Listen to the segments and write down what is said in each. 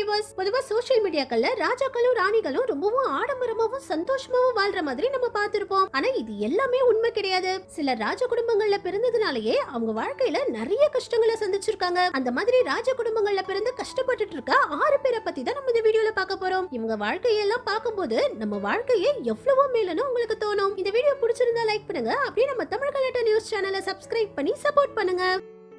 Viewers, பொதுவா social மீடியாக்கள்ல ராஜாக்களும் ராணிகளும் ரொம்பவும் ஆடம்பரமாவும் சந்தோஷமாவும் வாழ்ற மாதிரி நம்ம பார்த்திருப்போம். ஆனா இது எல்லாமே உண்மை கிடையாது. சில ராஜ குடும்பங்கள்ல பிறந்ததுனாலயே அவங்க வாழ்க்கையில நிறைய கஷ்டங்களை சந்திச்சிருக்காங்க. அந்த மாதிரி ராஜ குடும்பங்கள்ல பிறந்து கஷ்டப்பட்டுட்டு இருக்க 6 பேரை பத்தி தான் நம்ம இந்த வீடியோல பார்க்க போறோம். இவங்க வாழ்க்கையெல்லாம் பார்க்கும்போது நம்ம வாழ்க்கையே எவ்வளவோ மேலன்னு உங்களுக்கு தோணும். இந்த வீடியோ பிடிச்சிருந்தா லைக் பண்ணுங்க. அப்படியே நம்ம தமிழ் கலாட்டா நியூஸ் சேனலை சப்ஸ்கிரைப் பண்ணி சப்போர்ட் பண்ணுங்க.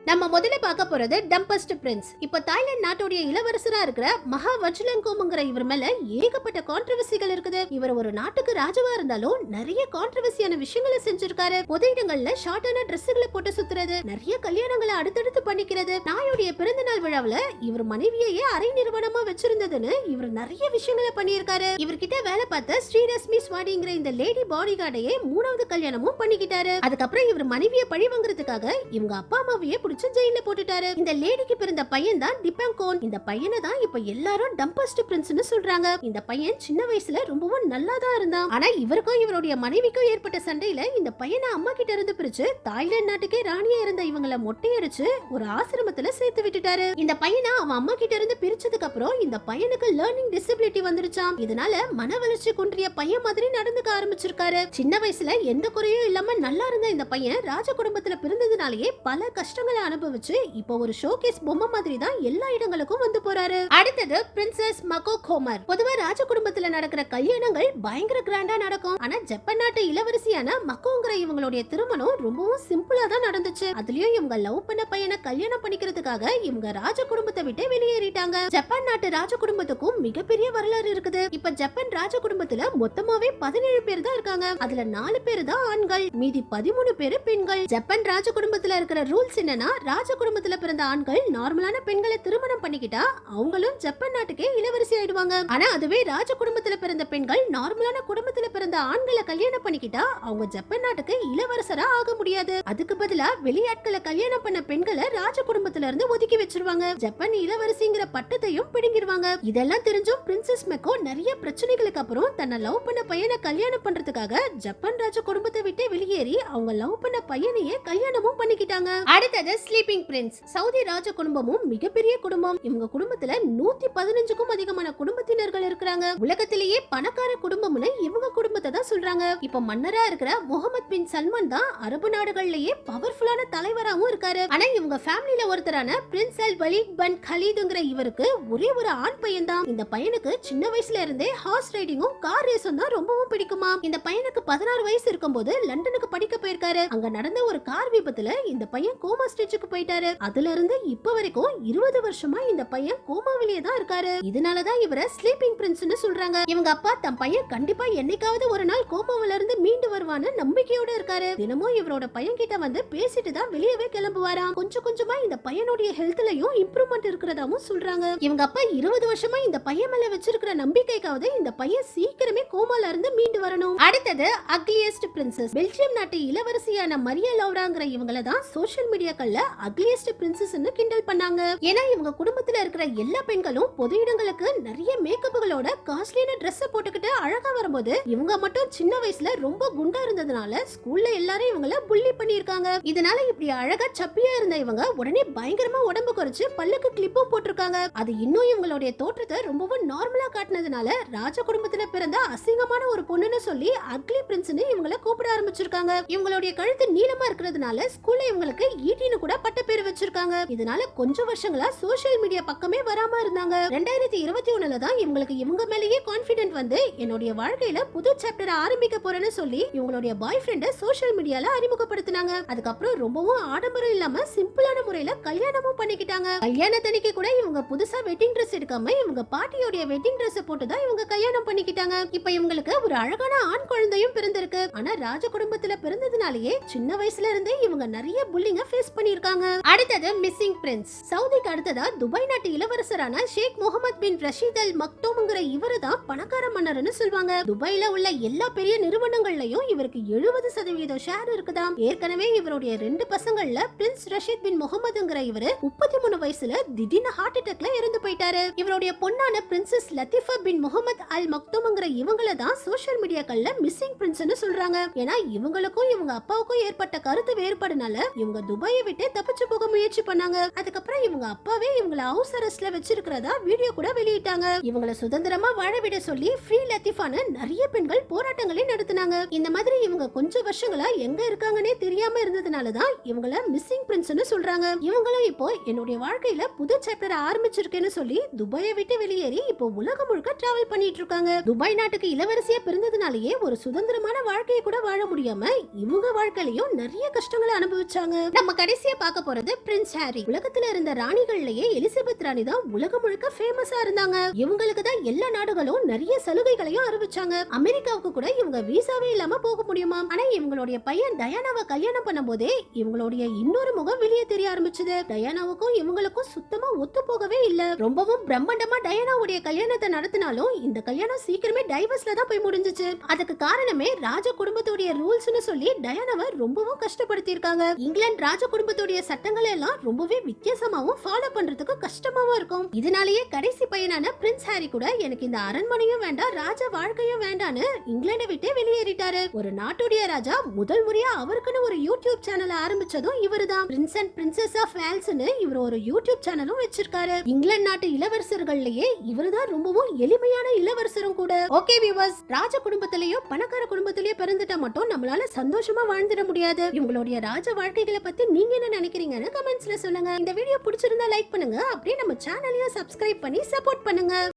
நம்ம முதல்ல பார்க்க போறது டம்பஸ்ட் பிரின்ஸ். இப்ப தாய்லாந்து நாட்டுடைய இளவரசரா இருக்கிற மகா வஜ்லங்கோம்ங்கற இவர் மேல ஏகப்பட்ட கான்ட்ரோவர்சிகள் இருக்குது. இவர் ஒரு நாட்டுக்கு ராஜாவா இருந்தாலும் நிறைய கான்ட்ரோவர்சியான விஷயங்களை செஞ்சிருக்காரு. பொது இடங்கள்ல ஷார்ட்டான டிரெஸ்களை போட்டு சுத்துறது, நிறைய கல்யாணங்களை அடுத்தடுத்து பண்ணிக்கிறது, நாயுடைய பிறந்த நாள் விழாவுல இவர் மனைவியையே அரை நிறுவனமா வச்சிருந்ததுன்னு இவர் நிறைய விஷயங்களை பண்ணியிருக்காரு. இவர்கிட்ட வேலை பார்த்த ஸ்ரீரஸ்மி ஸ்வாடிங்கிற இந்த லேடி பாடி கார்டையே 3வது கல்யாணமும் பண்ணிக்கிட்டாரு. அதுக்கப்புறம் இவர் மனைவியை பழி வாங்குறதுக்காக இவங்க அப்பா அம்மாவையே ஜெயில போட்டுட்டாரு. இந்த லேடிக்கு பிறந்த பையன் தான் டிபங்கோன். இந்த பையனை தான் இப்ப எல்லாரும் டம்பஸ்ட் பிரின்ஸ்னு சொல்றாங்க. இந்த பையன் சின்ன வயசுல ரொம்பவும் நல்லா தான் இருந்தான். ஆனா இவருக்கும் இவருடைய மனைவிக்கும் ஏற்பட்ட சண்டையில இந்த பையனை அம்மா கிட்ட இருந்து பிரிச்சு தாய்லாந்து நாட்டுக்கே ராணியா இருந்த இவங்களை மொட்டையடிச்சு ஒரு ஆசிரமத்துல சேர்த்து விட்டுட்டாரு. இந்த பையனை அவன் அம்மா கிட்ட இருந்து பிரிச்சதுக்கு அப்புறம் இந்த பையனுக்கு லேர்னிங் டிசபிலிட்டி வந்துருச்சாம். இதனால மன வளர்ச்சி குன்றிய பையன் மாதிரி நடந்துக்க ஆரம்பிச்சிருக்காரு. சின்ன வயசுல எந்த குறையும் இல்லாம நல்லா இருந்த இந்த பையன் ராஜ குடும்பத்துல பிறந்ததுனாலேயே பல கஷ்டங்களை அனுபவிச்சு இப்போ ஒரு ஷோகேஸ் பொம்மை மாதிரி தான் எல்லா இடங்களுக்கும் வந்து போறாரு. அடுத்தது பிரின்சஸ் மகோ கோமர். பொதுவா ராஜ குடும்பத்துல நடக்கிற கல்யாணங்கள் பயங்கர கிராண்டா நடக்கும். ஆனா ஜப்பான் நாட்டு இளவரசியான மகோங்கிற இவங்களுடைய திருமணம் ரொம்பவும் சிம்பிளா தான் நடந்துச்சு. அதுலயும் இவங்க லவ் பண்ண பையனை கல்யாணம் பண்ணிக்கிறதுக்காக இவங்க ராஜ குடும்பத்தை விட்டு வெளியேறிட்டாங்க. ஜப்பான் நாட்டு ராஜ குடும்பத்துக்கும் மிகப்பெரிய வரலாறு இருக்குது. இப்ப ஜப்பான் ராஜ குடும்பத்துல மொத்தமாவே 17 பேர் தான் இருக்காங்க. அதுல 4 பேர் தான் ஆண்கள், மீதி 13 பேர் பெண்கள். ஜப்பான் ராஜ குடும்பத்துல இருக்கிற ரூல்ஸ் என்னன்னா, ராஜ குடும்பத்துல பிறந்த ஆண்கள் நார்மலான பெண்களை திருமணம் பண்ணிக்கிட்டா அவங்களும் ஜப்பான் நாட்டுக்கே இளவரசி ஆயிடுவாங்க. ஆனா அதுவே ராஜ குடும்பத்துல பிறந்த பெண்கள் நார்மலான குடும்பத்துல பிறந்த ஆண்களை கல்யாணம் பண்ணிக்கிட்டா அவங்க ஜப்பான் நாட்டுக்கு இளவரசரா ஆக முடியாது. அதுக்கு பதிலா வெளியாட்களை கல்யாணம் பண்ண பெண்களை ராஜ குடும்பத்துல இருந்து ஒதுக்கி வச்சிருவாங்க. ஜப்பான் இளவரசிங்கிற பட்டத்தையும் பிடுங்கிடுவாங்க. இதெல்லாம் தெரிஞ்சும் பிரின்சஸ் மெக்கோ நிறைய பிரச்சனைகளுக்கு அப்புறம் தன்னை லவ் பண்ண பையனை கல்யாணம் பண்றதுக்காக ஜப்பான் ராஜ குடும்பத்தை விட்டு வெளியேறி அவங்க லவ் பண்ண பையனையே கல்யாணமும் பண்ணிக்கிட்டாங்க. அடுத்தது ஸ்லீப்பிங் பிரின்ஸ். சவுதி ராஜ குடும்பமும் மிகப்பெரிய குடும்பம். இவங்க குடும்பத்துல 115க்கும் அதிகமான குடும்பத்தினர்கள் இருக்கிறாங்க. உலகத்திலேயே பணக்கார குடும்பம்னு இவங்க குடும்பத்தை தான் சொல்றாங்க. இப்ப மன்னரா இருக்கிற முகமது பின் சல்மான் தான் அரபு நாடுகள்லயே பவர்ஃபுல்லான தலைவராகவும் இருக்காரு. ஆனா இவங்க ஃபேமிலில ஒருத்தரான பிரின்ஸ் அல் வலீத் பன் கலீதுங்கிற இவருக்கு ஒரே ஒரு ஆண் பையன் தான். இந்த பையனுக்கு சின்ன வயசுல இருந்தே ஹார்ஸ் ரைடிங்கும் கார் ரேஸும் தான் ரொம்பவும் பிடிக்குமா. இந்த பையனுக்கு 16 வயசு இருக்கும்போது லண்டனுக்கு படிக்க போயிருக்காரு. அங்க நடந்த ஒரு கார் விபத்துல இந்த பையன் கோமா ஸ்டேஜுக்கு போயிட்டாரு. அதுல இருந்து இப்ப வரைக்கும் 20 வருஷமா இந்த பையன் கோமாவிலேயே தான் இருக்காரு. இதனாலதான் இவரை ஸ்லீப்பிங் பிரின்ஸ்னு சொல்றாங்க. இவங்க அப்பா தம் பையன் கண்டிப்பா என்னைக்காவது ஒரு நாள் கோமாவில இருந்து மீண்டு வருவான்னு நம்பிக்கையோட இருக்காரு. தினமும் இவரோட பையன் கிட்ட வந்து பேசிட்டு தான் வெளியவே கிளம்புவாராம். கொஞ்சம் கொஞ்சமா இந்த பையனுடைய ஹெல்த்லயும் இம்ப்ரூவ்மெண்ட் இருக்கிறதாவும் சொல்றாங்க. இவங்க அப்பா 20 வருஷமா இந்த பையன் மேல வச்சிருக்கிற நம்பிக்கைக்காவது இந்த பையன் சீக்கிரமே கோமால இருந்து மீண்டு வரணும். அடுத்தது அக்லியஸ்ட் பிரின்சஸ். பெல்ஜியம் நாட்டு இளவரசியான மரியா லௌராங்கிற இவங்கள தான் சோஷியல் மீடியாக்கள்ல அக்லியஸ்ட் பிரின்சஸ்னு கிண்டல் பண்ணாங்க. ஏன்னா இவங்க குடும்பத்துல இருக்கிற எல்லா பெண்களும் பொது இடங்களுக்கு நிறைய மேக்கப்புகளோட காஸ்ட்லியான Dress போட்டுக்கிட்டு அழகா வரும்போது இவங்க மட்டும் சின்ன வயசுல ரொம்ப குண்டா இருந்ததுனால ஸ்கூல்ல எல்லாரும் இவங்கள புள்ளி பண்ணிருக்காங்க. இதனால இப்படி அழகா சப்பியா இருந்த இவங்க உடனே பயங்கரமா உடம்பு குறைச்சு பல்லுக்கு கிளிப்பும் போட்டிருக்காங்க. அது இன்னும் இவங்களுடைய தோற்றத்தை ரொம்பவும் நார்மலா காட்டினதுனால ராஜ குடும்பத்துல பிறந்த அசிங்கமான ஒரு பொண்ணுன்னு சொல்லி அக்லி பிரின்ஸ்னு இவங்கள கூப்பிட ஆரம்பிச்சிருக்காங்க. இவங்களுடைய கழுத்து நீளமா இருக்கிறதுனால ஸ்கூல்ல இவங்களுக்கு ஈட்டின்னு கூட பட்ட பேர் வச்சிருக்காங்க. இதனால கொஞ்சம் வருஷங்களா சோஷியல் மீடியா பக்கமே வராம இருந்தாங்க. 2021ல தான் இவங்களுக்கு இவங்க மேலேயே கான்ஃபிடென்ட் வந்து என்னுடைய வாழ்க்கையில புது சாப்டர் ஆரம்பிக்க போறேன்னு சொல்லி இவங்களுடைய பாய் ஃப்ரெண்ட சோஷியல் மீடியால அறிமுகப்படுத்தினாங்க. அதுக்கப்புறம் ரொம்பவும் ஆடம்பரம் இல்லாம சிம்பிளான முறையில கல்யாணமும் பண்ணிக்கிட்டாங்க. கல்யாணத்தன்னைக்கு கூட இவங்க புதுசா வெட்டிங் Dress எடுக்காம இவங்க பாட்டியோட வெட்டிங் Dress போட்டு தான் இவங்க கல்யாணம் பண்ணிக்கிட்டாங்க. இப்ப இவங்களுக்கு ஒரு அழகான ஆண் குழந்தையும் பிறந்திருக்கு. ஆனா ராஜ குடும்பத்துல பிறந்ததுனாலேயே சின்ன வயசுல இருந்தே இவங்க நிறைய புல்லிங்க ஃபேஸ் பண்ணிருக்காங்க. அடுத்தது மிஸ்ஸிங் பிரின்ஸ். சவுதிக்கு அடுத்ததா துபாய் நாட்டு இளவரசரான ஷேக் முகமது பின் ரஷீத் அல் மக்தூம்ங்கிற இவரு தான் பணக்கார மன்னர்னு சொல்வாங்க. துபாயில உள்ள எல்லா பெரிய நிறுவனங்கள்லயும் இவருக்கு 70% ஷேர் இருக்குதாம். ஏற்கனவே இவருடைய 2 பசங்கள்ல பிரின்ஸ் ரஷீத் பின் முகமதுங்கிற இவரு 33 வயசுல திடீர்னு ஹார்ட் அட்டாக்ல இறந்து போயிட்டாரு. இவருடைய பொண்ணான பிரின்சஸ் லத்திஃபா பின் முகமது அல் மக்தூம்ங்கிற இவங்கள தான் சோஷியல் மீடியாக்கள்ல மிஸ்ஸிங் பிரின்ஸ்னு சொல்றாங்க. ஏன்னா இவங்களுக்கும் இவங்க அப்பாவுக்கும் ஏற்பட்ட கருத்து வேறுபாடுனால இவங்க துபாயை விட்டு விட்டே தப்பிச்சு போக முயற்சி பண்ணாங்க. அதுக்கப்புறம் இவங்க அப்பாவே இவங்கள ஹவுஸ் அரெஸ்ட்ல வச்சிருக்கிறதா வீடியோ கூட வெளியிட்டாங்க. இவங்கள சுதந்திரமா வாழ விட சொல்லி ஃப்ரீ லத்தீஃபான நிறைய பெண்கள் போராட்டங்களை நடத்தினாங்க. இந்த மாதிரி இவங்க கொஞ்சம் வருஷங்களா எங்க இருக்காங்கன்னே தெரியாம இருந்ததுனால தான் இவங்கள மிஸ்ஸிங் பிரின்ஸ்னு சொல்றாங்க. இவங்களும் இப்போ என்னுடைய வாழ்க்கையில புது சாப்டர் ஆரம்பிச்சிருக்கேன்னு சொல்லி துபாயை விட்டு வெளியேறி இப்போ உலகம் முழுக்க டிராவல் பண்ணிட்டு இருக்காங்க. துபாய் நாட்டுக்கு இளவரசியா பிறந்ததுனாலேயே ஒரு சுதந்திரமான வாழ்க்கையை கூட வாழ முடியாம இவங்க வாழ்க்கையிலயும் நிறைய கஷ்டங்களை அனுபவிச்சாங்க. நம்ம கடைசியா பார்க்க போறது பிரின்ஸ் ஹாரி. உலகத்துல இருந்த ராணிகள்லயே எலிசபெத் ராணி தான் உலகம் முழுக்க ஃபேமஸா இருந்தாங்க. இவங்களுக்கு தான் எல்லா நாடுகளும் நிறைய சலுகைகளையும் அறிவிச்சாங்க. அமெரிக்காவுக்கு கூட இவங்க விசாவே இல்லாம போக முடியுமா. ஆனா இவங்களுடைய பையன் டயானாவை கல்யாணம் பண்ணும் போதே இவங்களுடைய இன்னொரு முகம் வெளியே தெரிய ஆரம்பிச்சது. டயானாவுக்கும் இவங்களுக்கும் சுத்தமா ஒத்து போகவே இல்ல. ரொம்பவும் பிரம்மாண்டமா டயானாவுடைய கல்யாணத்தை நடத்தினாலும் இந்த கல்யாணம் சீக்கிரமே டைவர்ஸ்ல தான் போய் முடிஞ்சிச்சு. அதுக்கு காரணமே ராஜ குடும்பத்துடைய ரூல்ஸ்னு சொல்லி டயானாவை ரொம்பவும் கஷ்டப்படுத்தி இருக்காங்க. இங்கிலாந்து ராஜ குடும்பத்துடைய சட்டங்கள் எல்லாம் ரொம்பவே வித்தியாசமாவும் ஃபாலோ பண்றதுக்கு கஷ்டமாவும் இருக்கும். இதனாலேயே கடைசி பையனான பிரின்ஸ் ஹாரி கூட எனக்கு இந்த அரண்மனையும் வேண்டாம், ராஜ வாழ்க்கையும் வேண்டான்னு இங்கிலாந்தை விட்டு வெளியேறிட்டாரு. ஒரு நாட்டுடைய ராஜா முதல் முறையா அவருக்குன்னு ஒரு யூடியூப் சேனல் ஆரம்பிச்சதும் இவருதான். பிரின்ஸ் அண்ட் பிரின்சஸ் ஆஃப் வேல்ஸ்னு இவர் ஒரு யூடியூப் சேனலும் வச்சிருக்காரு. இங்கிலாந்து நாட்டு இளவரசர்கள்லயே இவருதான் ரொம்பவும் எளிமையான இளவரசரும் கூட. ஓகே வியூவர்ஸ், ராஜ குடும்பத்திலேயோ பணக்கார குடும்பத்திலேயோ பிறந்துட்டா மட்டும் நம்மளால சந்தோஷமா வாழ்ந்துட முடியாது. இவங்களுடைய ராஜ வாழ்க்கைகளை பத்தி நீங்க என்ன நினைக்கிறீங்கன்னு கமெண்ட்ஸ்ல சொல்லுங்க. இந்த வீடியோ பிடிச்சிருந்தா லைக் பண்ணுங்க, அப்படியே நம்ம சேனலையும் சப்ஸ்கிரைப் பண்ணி சப்போர்ட் பண்ணுங்க.